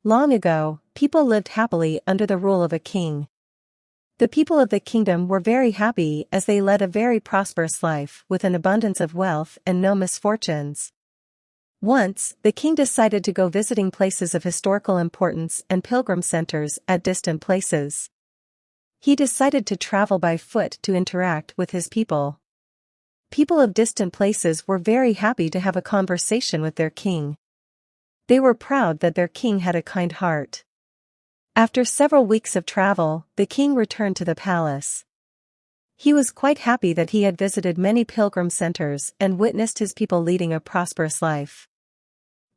Long ago, people lived happily under the rule of a king. The people of the kingdom were very happy as they led a very prosperous life with an abundance of wealth and no misfortunes. Once, the king decided to go visiting places of historical importance and pilgrim centers at distant places. He decided to travel by foot to interact with his people. People of distant places were very happy to have a conversation with their king. They were proud that their king had a kind heart. After several weeks of travel, the king returned to the palace. He was quite happy that he had visited many pilgrim centers and witnessed his people leading a prosperous life.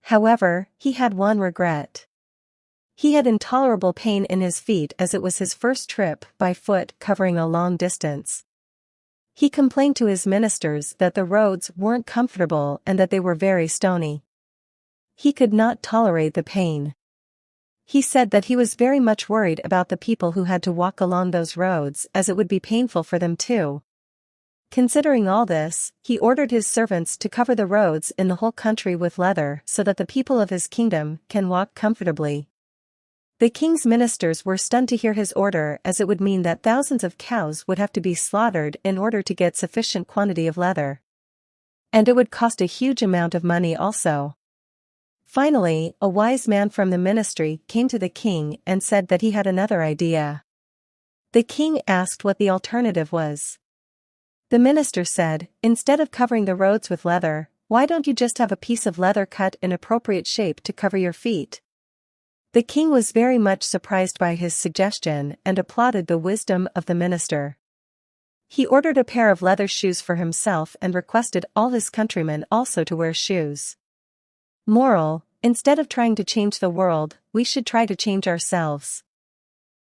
However, he had one regret. He had intolerable pain in his feet as it was his first trip by foot covering a long distance. He complained to his ministers that the roads weren't comfortable and that they were very stony. He could not tolerate the pain. He said that he was very much worried about the people who had to walk along those roads as it would be painful for them too. Considering all this, he ordered his servants to cover the roads in the whole country with leather so that the people of his kingdom can walk comfortably. The king's ministers were stunned to hear his order as it would mean that thousands of cows would have to be slaughtered in order to get sufficient quantity of leather. And it would cost a huge amount of money also. Finally, a wise man from the ministry came to the king and said that he had another idea. The king asked what the alternative was. The minister said, "Instead of covering the roads with leather, why don't you just have a piece of leather cut in appropriate shape to cover your feet?" The king was very much surprised by his suggestion and applauded the wisdom of the minister. He ordered a pair of leather shoes for himself and requested all his countrymen also to wear shoes. Moral: instead of trying to change the world, we should try to change ourselves.